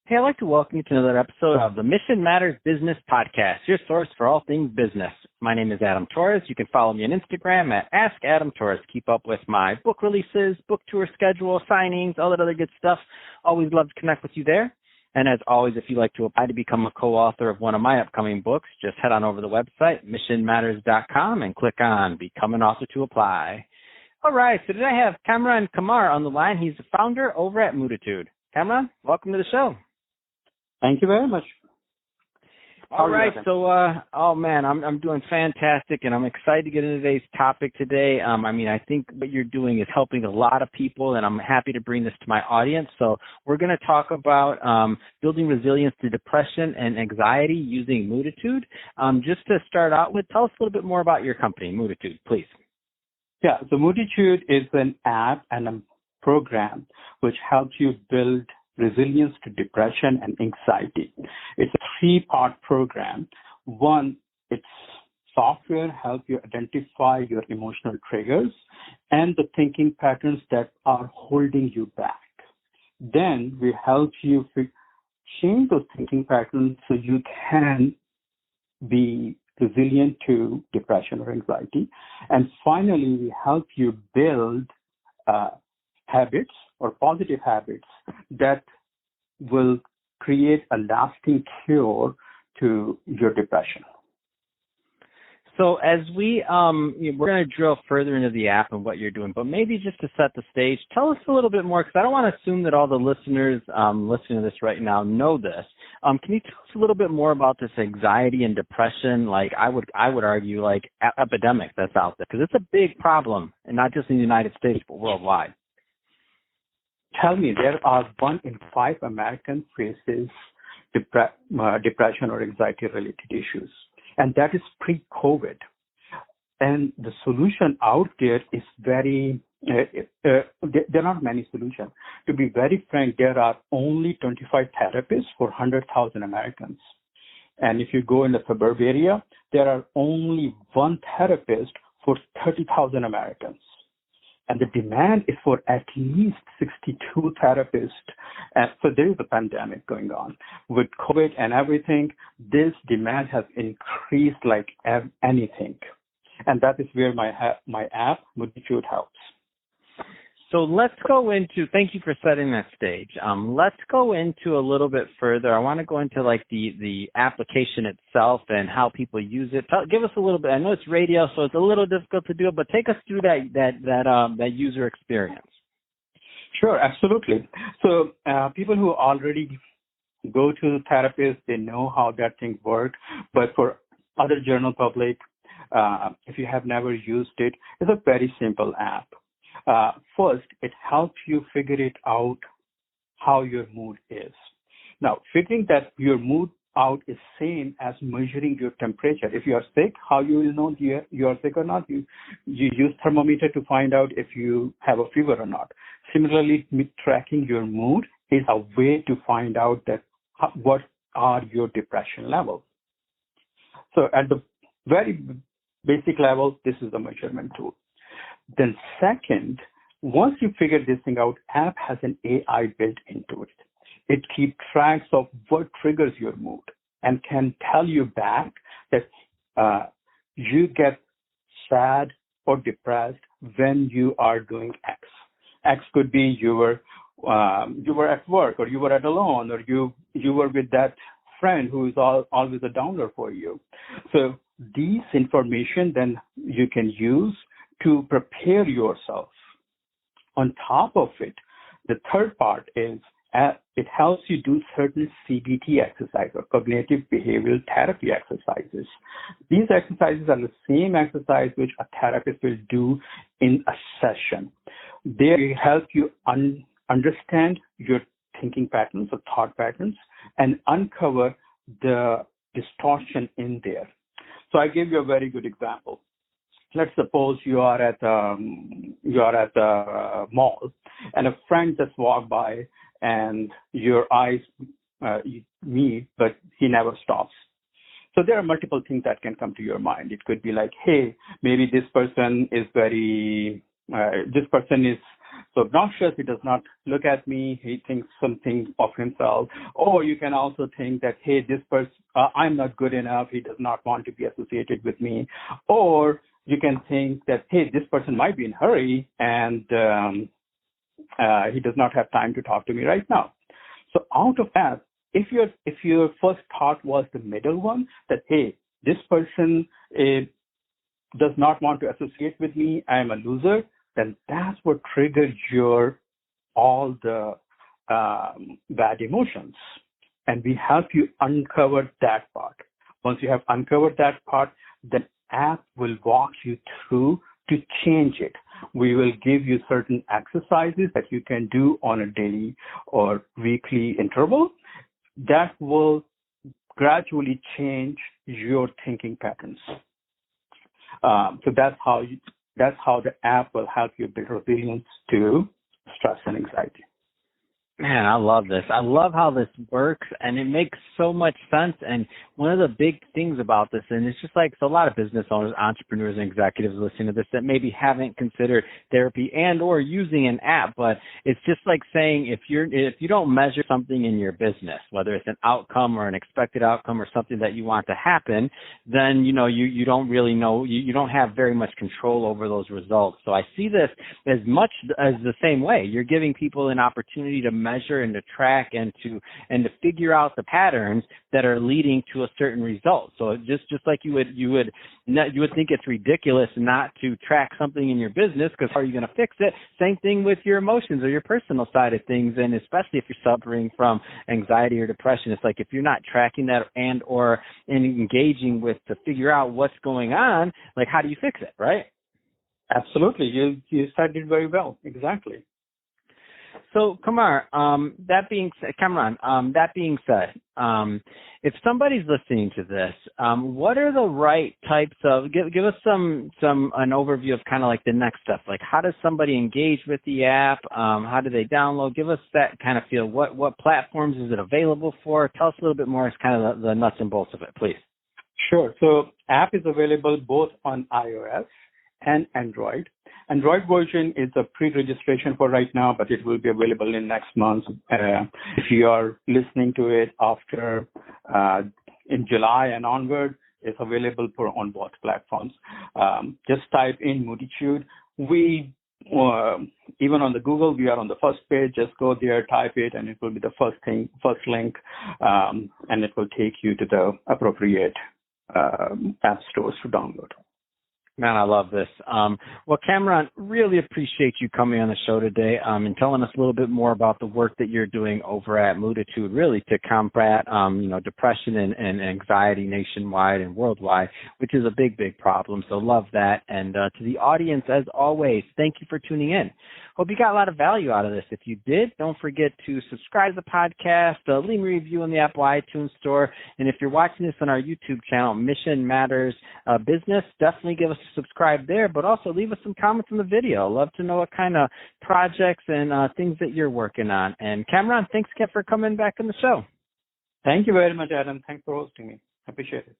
Hey, I'd like to welcome you to another episode of the Mission Matters Business Podcast, your source for all things business. My name is Adam Torres. You can follow me on Instagram at AskAdamTorres. Keep up with my book releases, book tour schedule, signings, all that other good stuff. Always love to connect with you there. And as always, if you'd like to apply to become a co-author of one of my upcoming books, just head on over to the website, missionmatters.com, and click on Become an Author to apply. All right, so today I have Kamran Qamar on the line. He's the founder over at Mooditude. Kamran, welcome to the show. Thank you very much. All right, so I'm doing fantastic, and I'm excited to get into today's topic today. I think what you're doing is helping a lot of people, and I'm happy to bring this to my audience. So we're going to talk about building resilience to depression and anxiety using Mooditude. Just to start out with, tell us a little bit more about your company, Mooditude, please. Yeah, so Mooditude is an app and a program which helps you build resilience to depression and anxiety. It's a three-part program. One, its software helps you identify your emotional triggers and the thinking patterns that are holding you back. Then we help you change those thinking patterns so you can be resilient to depression or anxiety. And finally, we help you build habits or positive habits that will create a lasting cure to your depression. So as we're going to drill further into the app and what you're doing, but maybe just to set the stage, tell us a little bit more, because I don't want to assume that all the listeners listening to this right now know this. Can you tell us a little bit more about this anxiety and depression? Like I would argue, like epidemic that's out there, because it's a big problem, and not just in the United States but worldwide. Tell me, there are 1 in 5 Americans faces depression or anxiety-related issues, and that is pre-COVID. And the solution out there is very, there are not many solutions. To be very frank, there are only 25 therapists for 100,000 Americans. And if you go in the suburb area, there are only 1 therapist for 30,000 Americans. And the demand is for at least 62 therapists. And so there is a pandemic going on. With COVID and everything, this demand has increased like anything. And that is where my app, Mooditude, helps. So let's go into, thank you for setting that stage. Let's go into a little bit further. I want to go into like the application itself and how people use it. Give us a little bit. I know it's radio, so it's a little difficult to do it, but take us through that user experience. Sure, absolutely. So people who already go to therapists, they know how that thing works. But for other general public, if you have never used it, it's a very simple app. First, it helps you figure it out how your mood is. Now, figuring that your mood out is same as measuring your temperature. If you are sick, how you will know you are sick or not? You use thermometer to find out if you have a fever or not. Similarly, tracking your mood is a way to find out that what are your depression levels. So at the very basic level, this is the measurement tool. Then second, once you figure this thing out, app has an AI built into it. It keeps track of what triggers your mood and can tell you back that you get sad or depressed when you are doing X. X could be you were at work, or you were at alone, or you were with that friend who is always a downer for you. So these information then you can use to prepare yourself. On top of it, the third part is it helps you do certain CBT exercises or cognitive behavioral therapy exercises. These exercises are the same exercise which a therapist will do in a session. They help you understand your thinking patterns or thought patterns and uncover the distortion in there. So I gave you a very good example. Let's suppose you are at the mall, and a friend just walked by, and your eyes meet, but he never stops. So there are multiple things that can come to your mind. It could be like, hey, maybe this person is So obnoxious, he does not look at me. He thinks something of himself. Or you can also think that, hey, this person, I'm not good enough. He does not want to be associated with me. Or you can think that, hey, this person might be in a hurry and he does not have time to talk to me right now. So out of that, if your first thought was the middle one, that, hey, this person does not want to associate with me, I am a loser, then that's what triggers all the bad emotions. And we help you uncover that part. Once you have uncovered that part, the app will walk you through to change it. We will give you certain exercises that you can do on a daily or weekly interval that will gradually change your thinking patterns. So that's how the app will help you build resilience to stress and anxiety. Man, I love this. I love how this works, and it makes so much sense. And one of the big things about this, and it's just like, so a lot of business owners, entrepreneurs, and executives listening to this that maybe haven't considered therapy and or using an app, but it's just like saying if you don't measure something in your business, whether it's an outcome or an expected outcome or something that you want to happen, then you don't really know, you don't have very much control over those results. So I see this as much as the same way. You're giving people an opportunity to measure and to track and to figure out the patterns that are leading to a certain result. So just like you would think it's ridiculous not to track something in your business, because how are you going to fix it? Same thing with your emotions or your personal side of things, and especially if you're suffering from anxiety or depression, it's like if you're not tracking that and engaging with to figure out what's going on, like how do you fix it, right? Absolutely, you said it very well. Exactly. So, Kamran, that being said, if somebody's listening to this, what are the right types of, give us an overview of kind of like the next step. Like, how does somebody engage with the app? How do they download? Give us that kind of feel. What platforms is it available for? Tell us a little bit more as kind of the nuts and bolts of it, please. Sure. So, app is available both on iOS and Android. Android version is a pre-registration for right now, but it will be available in next month. If you are listening to it after in July and onward, it's available on both platforms. Just type in Mooditude. We even on the Google, we are on the first page. Just go there, type it, and it will be the first link, and it will take you to the appropriate app stores to download. Man, I love this. Well, Kamran, really appreciate you coming on the show today and telling us a little bit more about the work that you're doing over at Mooditude, really to combat, depression and anxiety nationwide and worldwide, which is a big, big problem. So love that. And to the audience, as always, thank you for tuning in. Hope you got a lot of value out of this. If you did, don't forget to subscribe to the podcast, leave a review in the Apple iTunes store. And if you're watching this on our YouTube channel, Mission Matters Business, definitely give us a subscribe there, but also leave us some comments in the video. I'd love to know what kind of projects and things that you're working on. And Kamran, thanks again for coming back on the show. Thank you very much, Adam. Thanks for hosting me. I appreciate it.